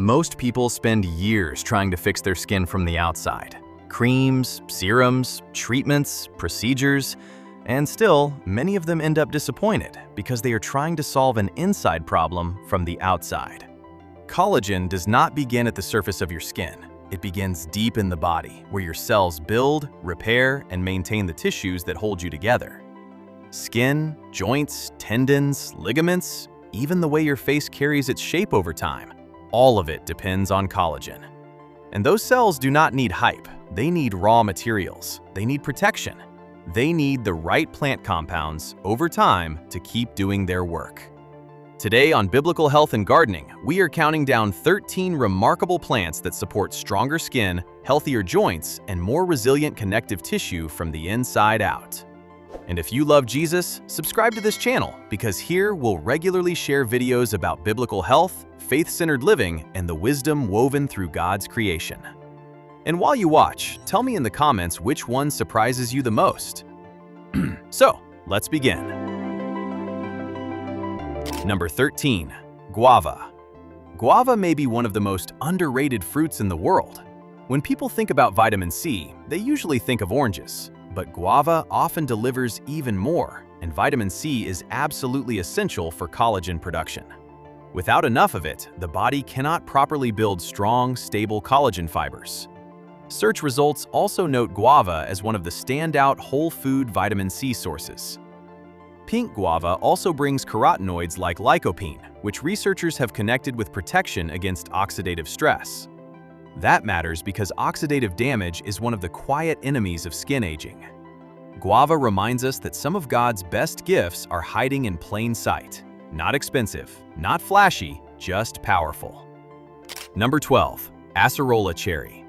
Most people spend years trying to fix their skin from the outside. Creams, serums, treatments, procedures, and still, many of them end up disappointed because they are trying to solve an inside problem from the outside. Collagen does not begin at the surface of your skin. It begins deep in the body, where your cells build, repair, and maintain the tissues that hold you together. Skin, joints, tendons, ligaments, even the way your face carries its shape over time, all of it depends on collagen. And those cells do not need hype. They need raw materials. They need protection. They need the right plant compounds over time to keep doing their work. Today on Biblical Health and Gardening, we are counting down 13 remarkable plants that support stronger skin, healthier joints, and more resilient connective tissue from the inside out. And if you love Jesus, subscribe to this channel because here we'll regularly share videos about biblical health, faith-centered living, and the wisdom woven through God's creation. And while you watch, tell me in the comments which one surprises you the most. So, let's begin. Number 13. Guava. Guava may be one of the most underrated fruits in the world. When people think about vitamin C, they usually think of oranges, but guava often delivers even more, and vitamin C is absolutely essential for collagen production. Without enough of it, the body cannot properly build strong, stable collagen fibers. Search results also note guava as one of the standout whole food vitamin C sources. Pink guava also brings carotenoids like lycopene, which researchers have connected with protection against oxidative stress. That matters because oxidative damage is one of the quiet enemies of skin aging. Guava reminds us that some of God's best gifts are hiding in plain sight. Not expensive, not flashy, just powerful. Number 12. Acerola cherry.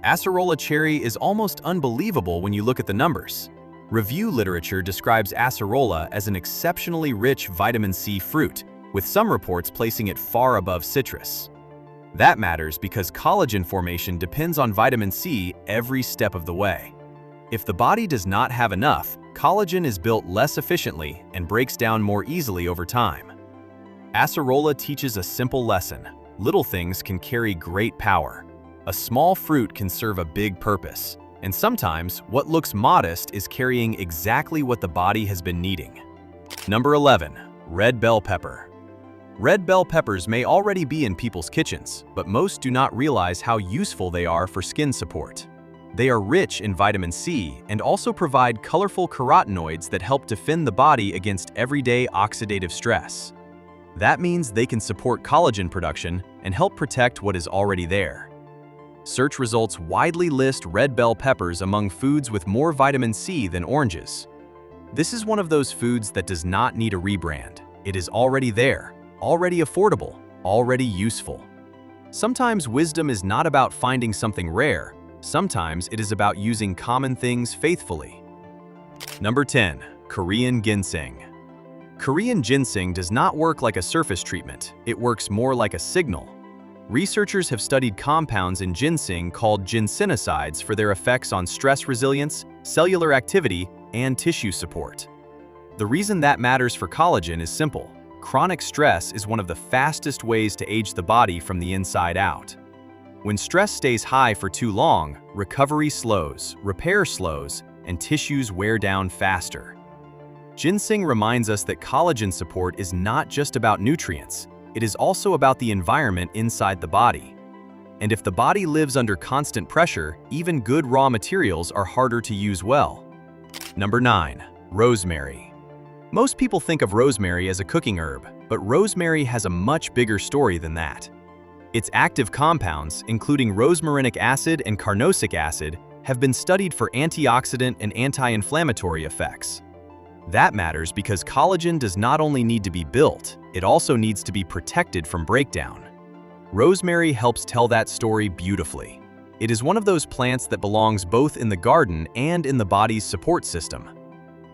Acerola cherry is almost unbelievable when you look at the numbers. Review literature describes acerola as an exceptionally rich vitamin C fruit, with some reports placing it far above citrus. That matters because collagen formation depends on vitamin C every step of the way. If the body does not have enough, collagen is built less efficiently and breaks down more easily over time. Acerola teaches a simple lesson. Little things can carry great power. A small fruit can serve a big purpose, and sometimes what looks modest is carrying exactly what the body has been needing. Number 11. Red bell pepper. Red bell peppers may already be in people's kitchens, but most do not realize how useful they are for skin support. They are rich in vitamin C and also provide colorful carotenoids that help defend the body against everyday oxidative stress. That means they can support collagen production and help protect what is already there. Search results widely list red bell peppers among foods with more vitamin C than oranges. This is one of those foods that does not need a rebrand. It is already there, already affordable, already useful. Sometimes wisdom is not about finding something rare. Sometimes it is about using common things faithfully. Number 10. Korean ginseng. Korean ginseng does not work like a surface treatment. It works more like a signal. Researchers have studied compounds in ginseng called ginsenosides for their effects on stress resilience, cellular activity, and tissue support. The reason that matters for collagen is simple. Chronic stress is one of the fastest ways to age the body from the inside out. When stress stays high for too long, recovery slows, repair slows, and tissues wear down faster. Ginseng reminds us that collagen support is not just about nutrients, it is also about the environment inside the body. And if the body lives under constant pressure, even good raw materials are harder to use well. Number 9. Rosemary. Most people think of rosemary as a cooking herb, but rosemary has a much bigger story than that. Its active compounds, including rosmarinic acid and carnosic acid, have been studied for antioxidant and anti-inflammatory effects. That matters because collagen does not only need to be built, it also needs to be protected from breakdown. Rosemary helps tell that story beautifully. It is one of those plants that belongs both in the garden and in the body's support system.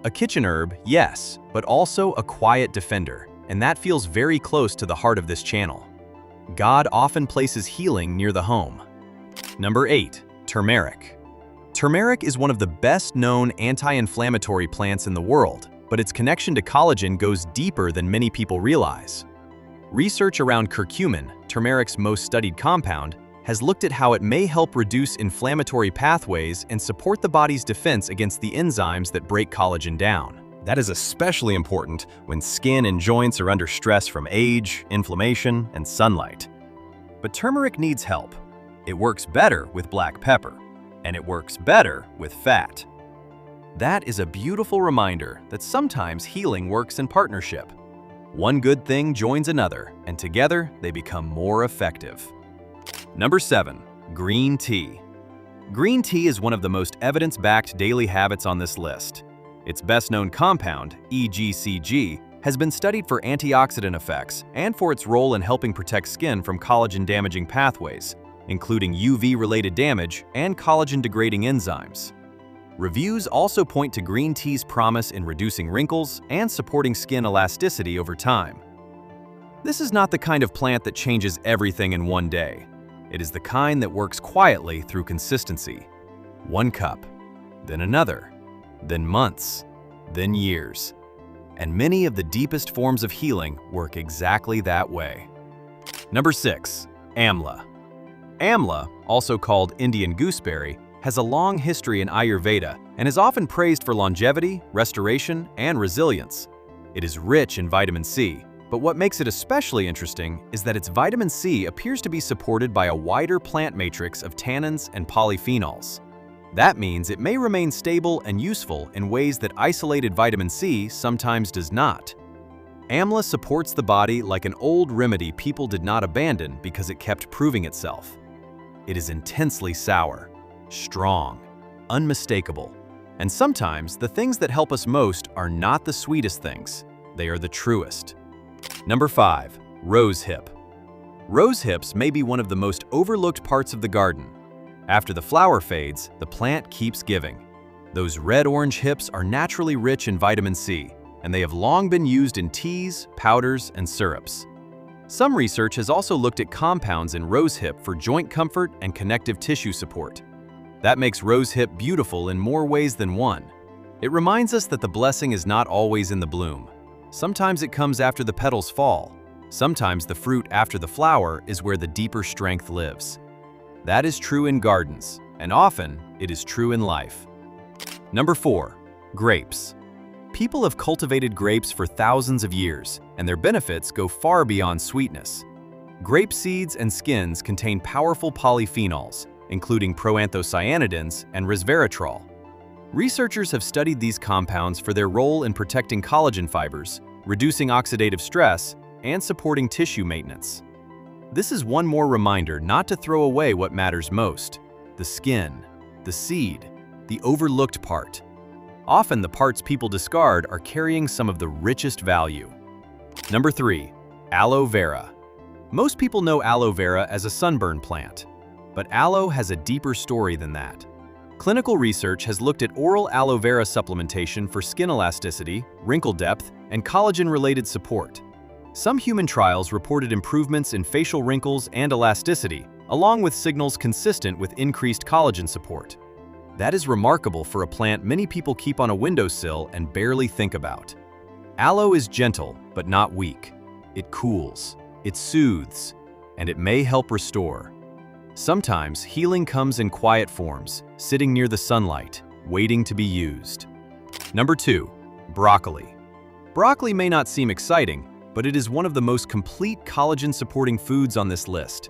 A kitchen herb, yes, but also a quiet defender, and that feels very close to the heart of this channel. God often places healing near the home. Number 8. Turmeric. Turmeric is one of the best-known anti-inflammatory plants in the world, but its connection to collagen goes deeper than many people realize. Research around curcumin, turmeric's most studied compound, has looked at how it may help reduce inflammatory pathways and support the body's defense against the enzymes that break collagen down. That is especially important when skin and joints are under stress from age, inflammation, and sunlight. But turmeric needs help. It works better with black pepper, and it works better with fat. That is a beautiful reminder that sometimes healing works in partnership. One good thing joins another, and together they become more effective. Number 7. Green tea. Green tea is one of the most evidence-backed daily habits on this list. Its best-known compound, EGCG, has been studied for antioxidant effects and for its role in helping protect skin from collagen-damaging pathways, including UV-related damage and collagen-degrading enzymes. Reviews also point to green tea's promise in reducing wrinkles and supporting skin elasticity over time. This is not the kind of plant that changes everything in one day. It is the kind that works quietly through consistency. One cup, then another, then months, then years. And many of the deepest forms of healing work exactly that way. Number 6. Amla. Amla, also called Indian gooseberry, has a long history in Ayurveda and is often praised for longevity, restoration, and resilience. It is rich in vitamin C, but what makes it especially interesting is that its vitamin C appears to be supported by a wider plant matrix of tannins and polyphenols. That means it may remain stable and useful in ways that isolated vitamin C sometimes does not. Amla supports the body like an old remedy people did not abandon because it kept proving itself. It is intensely sour, strong, unmistakable, and sometimes the things that help us most are not the sweetest things, they are the truest. Number 5. Rosehip. Rosehips may be one of the most overlooked parts of the garden. After the flower fades, the plant keeps giving. Those red-orange hips are naturally rich in vitamin C, and they have long been used in teas, powders, and syrups. Some research has also looked at compounds in rosehip for joint comfort and connective tissue support. That makes rosehip beautiful in more ways than one. It reminds us that the blessing is not always in the bloom. Sometimes it comes after the petals fall. Sometimes the fruit after the flower is where the deeper strength lives. That is true in gardens, and often it is true in life. Number 4. Grapes. People have cultivated grapes for thousands of years, and their benefits go far beyond sweetness. Grape seeds and skins contain powerful polyphenols, including proanthocyanidins and resveratrol. Researchers have studied these compounds for their role in protecting collagen fibers, reducing oxidative stress, and supporting tissue maintenance. This is one more reminder not to throw away what matters most: the skin, the seed, the overlooked part. Often the parts people discard are carrying some of the richest value. Number 3. Aloe vera. Most people know aloe vera as a sunburn plant, but aloe has a deeper story than that. Clinical research has looked at oral aloe vera supplementation for skin elasticity, wrinkle depth, and collagen-related support. Some human trials reported improvements in facial wrinkles and elasticity, along with signals consistent with increased collagen support. That is remarkable for a plant many people keep on a windowsill and barely think about. Aloe is gentle, but not weak. It cools, it soothes, and it may help restore. Sometimes healing comes in quiet forms, sitting near the sunlight, waiting to be used. Number 2. Broccoli. Broccoli may not seem exciting, but it is one of the most complete collagen-supporting foods on this list.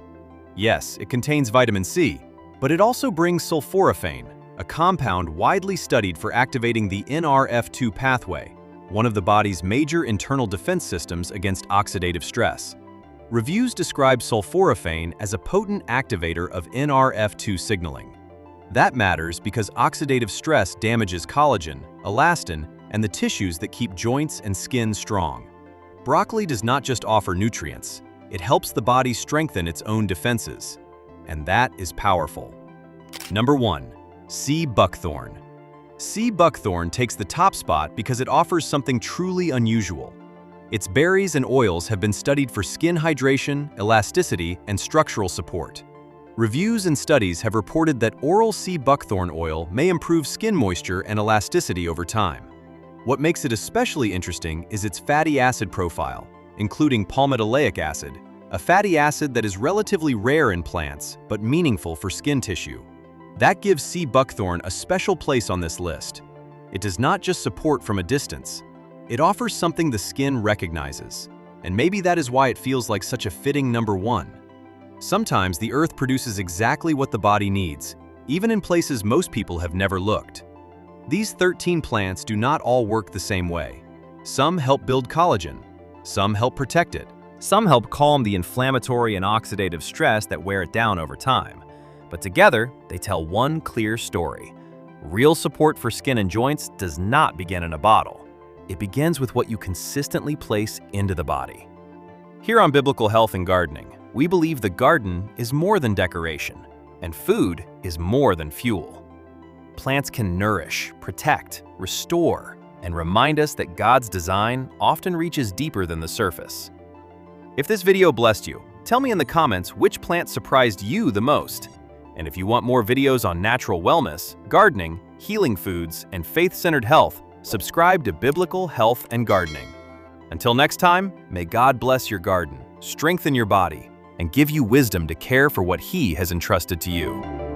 Yes, it contains vitamin C, but it also brings sulforaphane, a compound widely studied for activating the NRF2 pathway, one of the body's major internal defense systems against oxidative stress. Reviews describe sulforaphane as a potent activator of NRF2 signaling. That matters because oxidative stress damages collagen, elastin, and the tissues that keep joints and skin strong. Broccoli does not just offer nutrients, it helps the body strengthen its own defenses. And that is powerful. Number 1. Sea buckthorn. Sea buckthorn takes the top spot because it offers something truly unusual. Its berries and oils have been studied for skin hydration, elasticity, and structural support. Reviews and studies have reported that oral sea buckthorn oil may improve skin moisture and elasticity over time. What makes it especially interesting is its fatty acid profile, including palmitoleic acid, a fatty acid that is relatively rare in plants but meaningful for skin tissue. That gives sea buckthorn a special place on this list. It does not just support from a distance. It offers something the skin recognizes, and maybe that is why it feels like such a fitting number 1. Sometimes the earth produces exactly what the body needs, even in places most people have never looked. These 13 plants do not all work the same way. Some help build collagen, some help protect it, some help calm the inflammatory and oxidative stress that wear it down over time. But together, they tell one clear story. Real support for skin and joints does not begin in a bottle. It begins with what you consistently place into the body. Here on Biblical Health and Gardening, we believe the garden is more than decoration, and food is more than fuel. Plants can nourish, protect, restore, and remind us that God's design often reaches deeper than the surface. If this video blessed you, tell me in the comments which plant surprised you the most. And if you want more videos on natural wellness, gardening, healing foods, and faith-centered health, subscribe to Biblical Health and Gardening. Until next time, may God bless your garden, strengthen your body, and give you wisdom to care for what He has entrusted to you.